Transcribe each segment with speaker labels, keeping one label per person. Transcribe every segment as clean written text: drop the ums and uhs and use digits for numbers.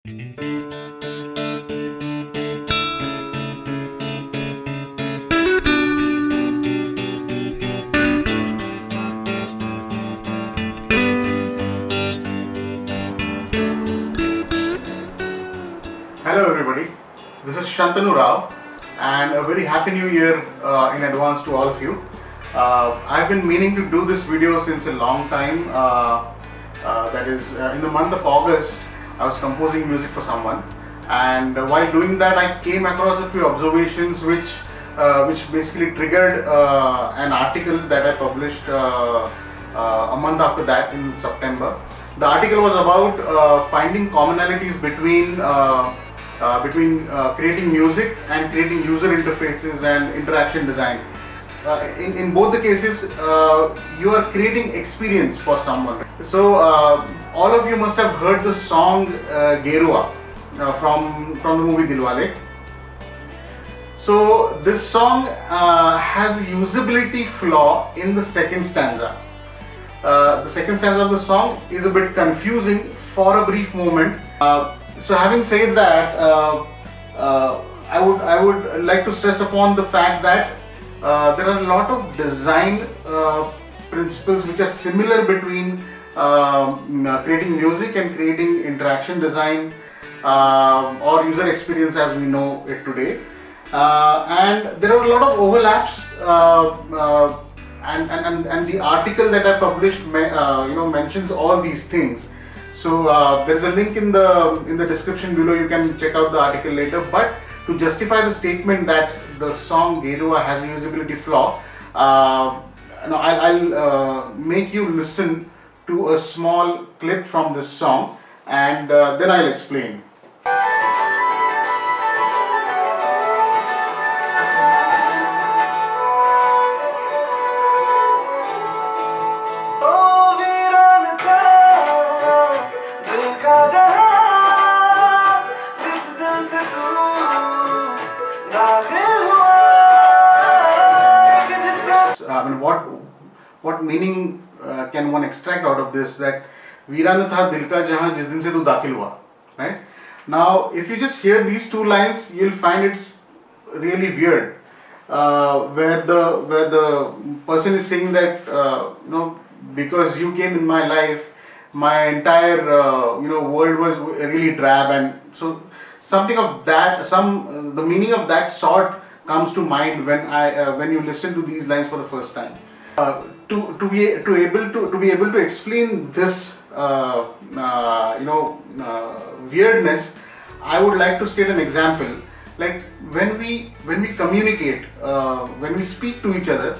Speaker 1: Hello everybody, this is Shantanu Rao and a very happy new year in advance to all of you. I've been meaning to do this video since a long time, that is in the month of August I was composing music for someone, and while doing that I came across a few observations which basically triggered an article that I published a month after that in September. The article was about finding commonalities between creating music and creating user interfaces and interaction design. In both the cases, you are creating experience for someone. So all of you must have heard the song Gerua from the movie Dilwale. So this song has a usability flaw in the second stanza. The second stanza of the song is a bit confusing for a brief moment. So having said that, I would like to stress upon the fact that there are a lot of design principles which are similar between creating music and creating interaction design or user experience as we know it today. And there are a lot of overlaps, and the article that I published mentions all these things. So there's a link in the description below. You can check out the article later. But to justify the statement that the song Gerua has a usability flaw, I'll make you listen to a small clip from this song, and then I'll explain. What meaning can one extract out of this? That वीरान था दिल का जहां जिस दिन से तू दाखिल हुआ, right? Now, if you just hear these two lines, you'll find it's really weird, where the person is saying that because you came in my life, my entire world was really drab, and so something of that, the meaning of that sort comes to mind when you listen to these lines for the first time. To be able to explain this weirdness, I would like to state an example. Like when we communicate, when we speak to each other,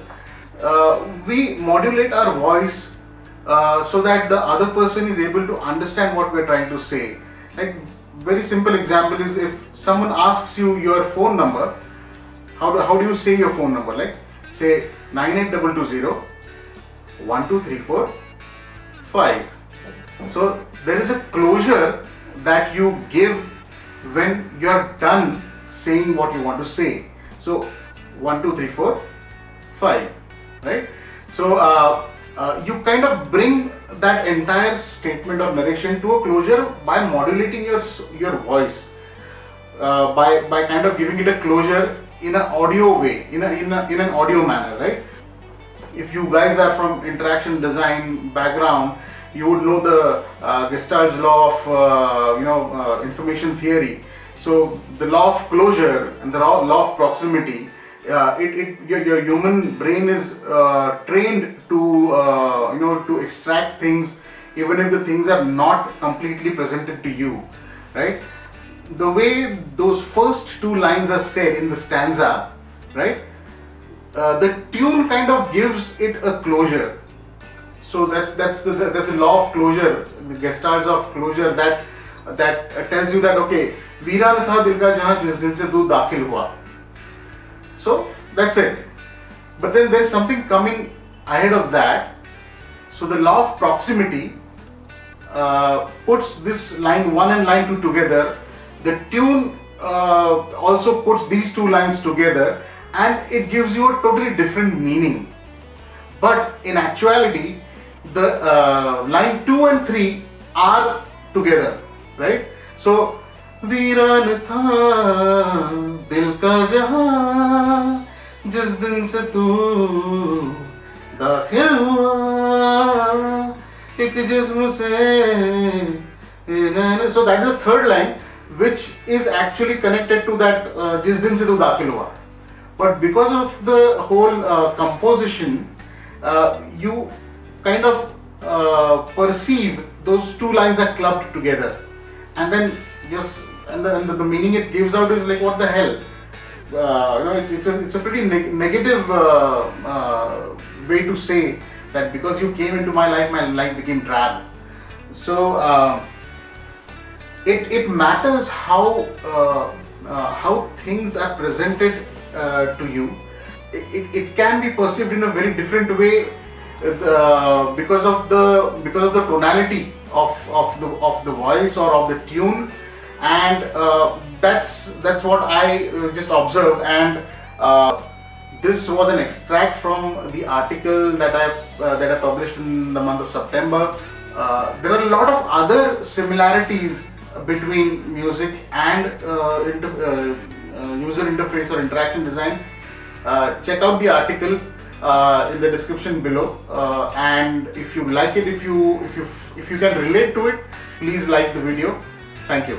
Speaker 1: we modulate our voice so that the other person is able to understand what we're trying to say. Like very simple example is, if someone asks you your phone number, how do you say your phone number? Like say 98220 1234 5. So there is a closure that you give when you're done saying what you want to say. So 1234 5, right? So you kind of bring that entire statement or narration to a closure by modulating your voice, by kind of giving it a closure in an audio way, in an audio manner, right? If you guys are from interaction design background, you would know the Gestalt's law of information theory. So the law of closure and the law of proximity, your human brain is trained to extract things even if the things are not completely presented to you, right? The way those first two lines are said in the stanza, right? The tune kind of gives it a closure. So that's the law of closure, the Gestalt's of closure, that tells you that okay, वीरान था दिल का जहां जिस दिन से तू दाखिल हुआ. So that's it. But then there's something coming ahead of that. So the law of proximity puts this line 1 and line 2 together. The tune also puts these two lines together, and it gives you a totally different meaning. But in actuality, the line 2 and 3 are together, right? So वीरान था दिल का जहां जिस दिन से तू दाखिल हुआ एक जिस्म से. So that is the third line, which is actually connected to that जिस दिन से तू दाखिल हुआ. But because of the whole composition, you kind of perceive those two lines are clubbed together, and then the meaning it gives out is like, what the hell? It's a pretty negative way to say that because you came into my life became drab. So it matters how things are presented to you. It can be perceived in a very different way because of the tonality of the voice or of the tune, and that's what I just observed. And this was an extract from the article that I published in the month of September. There are a lot of other similarities between music and user interface or interaction design. Check out the article in the description below, and if you like it, if you can relate to it, please like the video. Thank you.